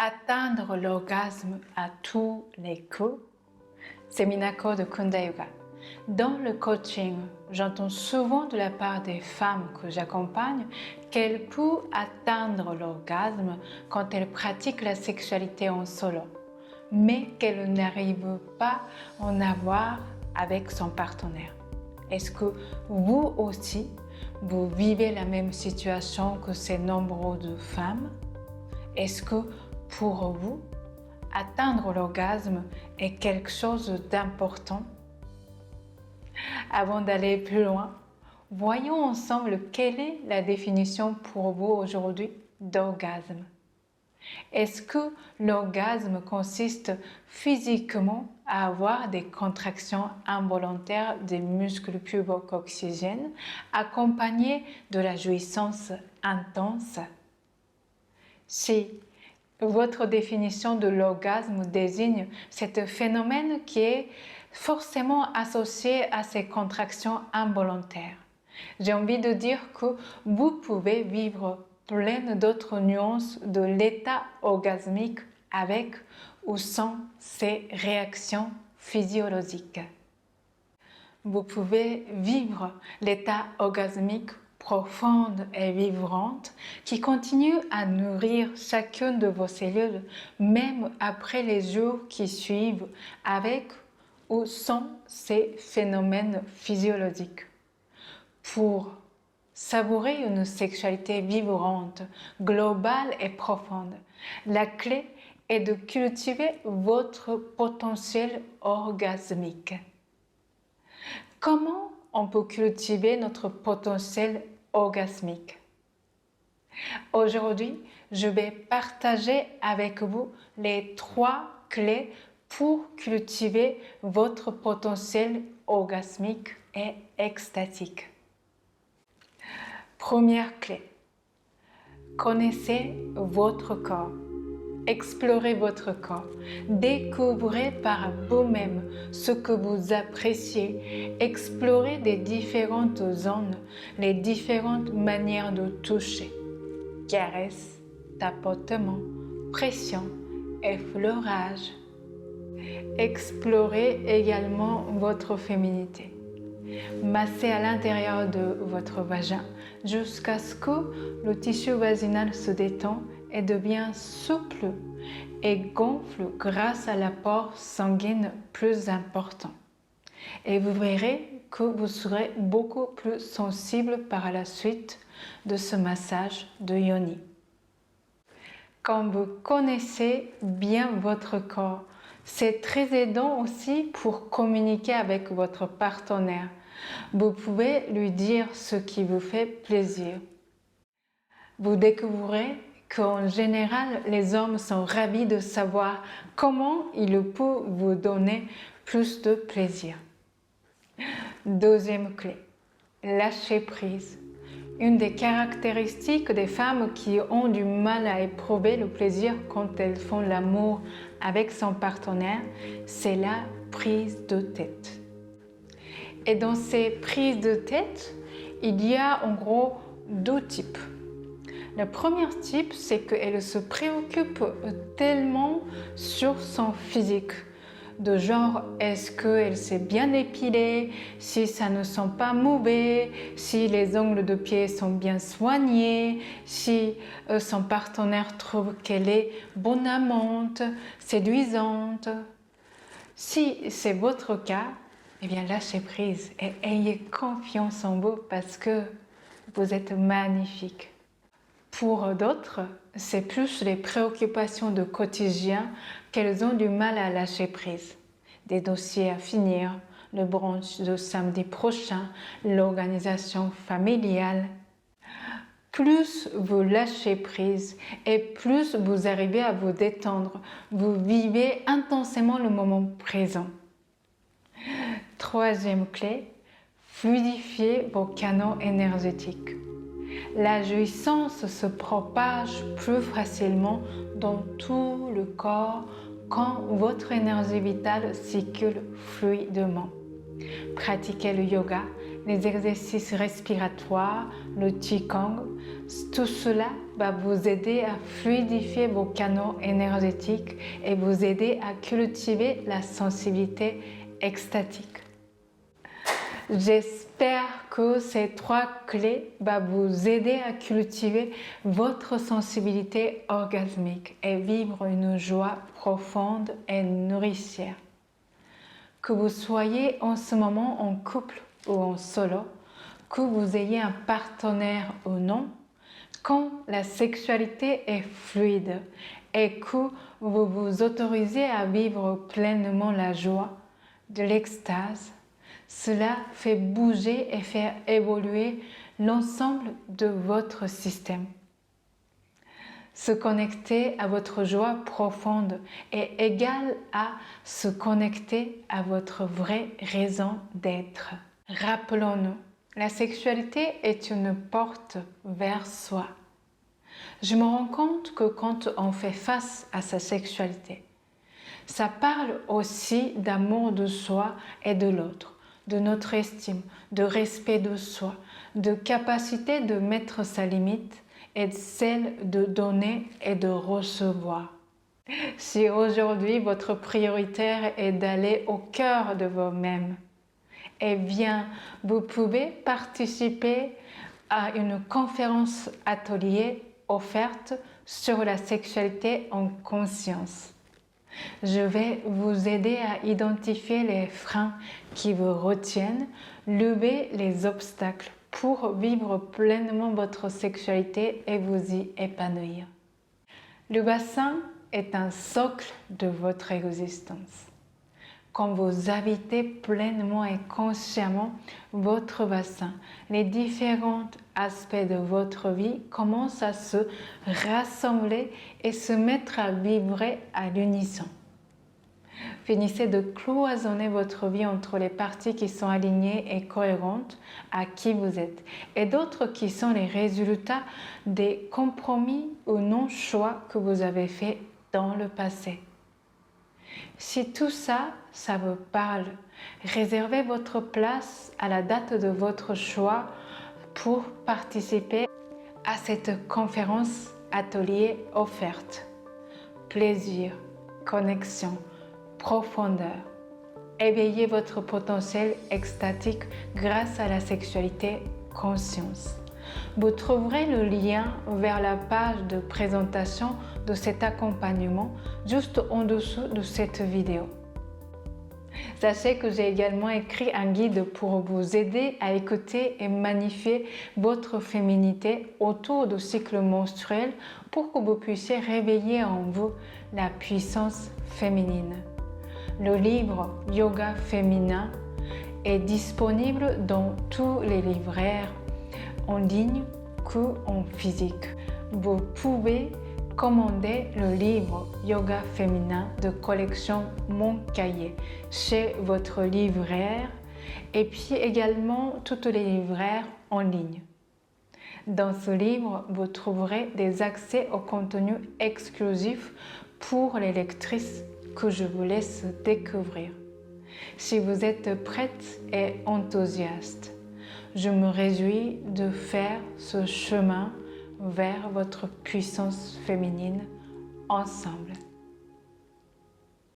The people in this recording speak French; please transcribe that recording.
Atteindre l'orgasme à tous les coups, c'est Minako de Kunda Yoga. Dans le coaching, j'entends souvent de la part des femmes que j'accompagne qu'elles peuvent atteindre l'orgasme quand elles pratiquent la sexualité en solo, mais qu'elles n'arrivent pas à en avoir avec son partenaire. Est-ce que vous aussi, vous vivez la même situation que ces nombreuses femmes? Est-ce que pour vous, atteindre l'orgasme est quelque chose d'important? Avant d'aller plus loin, voyons ensemble quelle est la définition pour vous aujourd'hui d'orgasme. Est-ce que l'orgasme consiste physiquement à avoir des contractions involontaires des muscles pubo-coccygiennes accompagnées de la jouissance intense? Si votre définition de l'orgasme désigne ce phénomène qui est forcément associé à ces contractions involontaires, j'ai envie de dire que vous pouvez vivre plein d'autres nuances de l'état orgasmique avec ou sans ces réactions physiologiques. Vous pouvez vivre l'état orgasmique profonde et vivante qui continue à nourrir chacune de vos cellules même après les jours qui suivent avec ou sans ces phénomènes physiologiques. Pour savourer une sexualité vivante, globale et profonde, la clé est de cultiver votre potentiel orgasmique. Comment on peut cultiver notre potentiel orgasmique? Aujourd'hui, je vais partager avec vous les 3 clés pour cultiver votre potentiel orgasmique et extatique. Première clé, connaissez votre corps. Explorez votre corps, découvrez par vous-même ce que vous appréciez, explorez les différentes zones, les différentes manières de toucher, caresses, tapotements, pression, effleurage. Explorez également votre féminité. Massez à l'intérieur de votre vagin jusqu'à ce que le tissu vaginal se détend et devient souple et gonfle grâce à l'apport sanguin plus important. Et vous verrez que vous serez beaucoup plus sensible par la suite de ce massage de yoni. Quand vous connaissez bien votre corps, c'est très aidant aussi pour communiquer avec votre partenaire. Vous pouvez lui dire ce qui vous fait plaisir. Vous découvrirez qu'en général, les hommes sont ravis de savoir comment ils peuvent vous donner plus de plaisir. Deuxième clé, lâcher prise. Une des caractéristiques des femmes qui ont du mal à éprouver le plaisir quand elles font l'amour avec son partenaire, c'est la prise de tête. Et dans ces prises de tête, il y a en gros 2 types. Le premier type, c'est qu'elle se préoccupe tellement sur son physique. De genre, est-ce qu'elle s'est bien épilée, si ça ne sent pas mauvais, si les ongles de pied sont bien soignés, si son partenaire trouve qu'elle est bonne amante, séduisante. Si c'est votre cas, eh bien lâchez prise et ayez confiance en vous parce que vous êtes magnifique. Pour d'autres, c'est plus les préoccupations de quotidien qu'elles ont du mal à lâcher prise. Des dossiers à finir, le brunch de samedi prochain, l'organisation familiale. Plus vous lâchez prise et plus vous arrivez à vous détendre, vous vivez intensément le moment présent. Troisième clé, fluidifiez vos canaux énergétiques. La jouissance se propage plus facilement dans tout le corps quand votre énergie vitale circule fluidement. Pratiquez le yoga, les exercices respiratoires, le qigong, tout cela va vous aider à fluidifier vos canaux énergétiques et vous aider à cultiver la sensibilité extatique. J'espère que ces 3 clés vont vous aider à cultiver votre sensibilité orgasmique et vivre une joie profonde et nourricière. Que vous soyez en ce moment en couple ou en solo, que vous ayez un partenaire ou non, quand la sexualité est fluide et que vous vous autorisez à vivre pleinement la joie, de l'extase, cela fait bouger et faire évoluer l'ensemble de votre système. Se connecter à votre joie profonde est égal à se connecter à votre vraie raison d'être. Rappelons-nous, la sexualité est une porte vers soi. Je me rends compte que quand on fait face à sa sexualité, ça parle aussi d'amour de soi et de l'autre, de notre estime, de respect de soi, de capacité de mettre sa limite et celle de donner et de recevoir. Si aujourd'hui votre prioritaire est d'aller au cœur de vous-même, eh bien, vous pouvez participer à une conférence atelier offerte sur la sexualité en conscience. Je vais vous aider à identifier les freins qui vous retiennent, lever les obstacles pour vivre pleinement votre sexualité et vous y épanouir. Le bassin est un socle de votre existence. Quand vous habitez pleinement et consciemment votre bassin, les différents aspects de votre vie commencent à se rassembler et se mettre à vibrer à l'unisson. Finissez de cloisonner votre vie entre les parties qui sont alignées et cohérentes à qui vous êtes et d'autres qui sont les résultats des compromis ou non-choix que vous avez faits dans le passé. Si tout ça, ça vous parle, réservez votre place à la date de votre choix pour participer à cette conférence atelier offerte. Plaisir, connexion, profondeur. Éveillez votre potentiel extatique grâce à la sexualité conscience. Vous trouverez le lien vers la page de présentation de cet accompagnement juste en dessous de cette vidéo. Sachez que j'ai également écrit un guide pour vous aider à écouter et magnifier votre féminité autour du cycle menstruel pour que vous puissiez réveiller en vous la puissance féminine. Le livre Yoga féminin est disponible dans tous les libraires en ligne qu'en physique. Vous pouvez commander le livre Yoga féminin de collection Mon Cahier chez votre livraire et puis également toutes les livraires en ligne. Dans ce livre, vous trouverez des accès au contenu exclusif pour les lectrices que je vous laisse découvrir. Si vous êtes prête et enthousiaste, je me réjouis de faire ce chemin vers votre puissance féminine ensemble.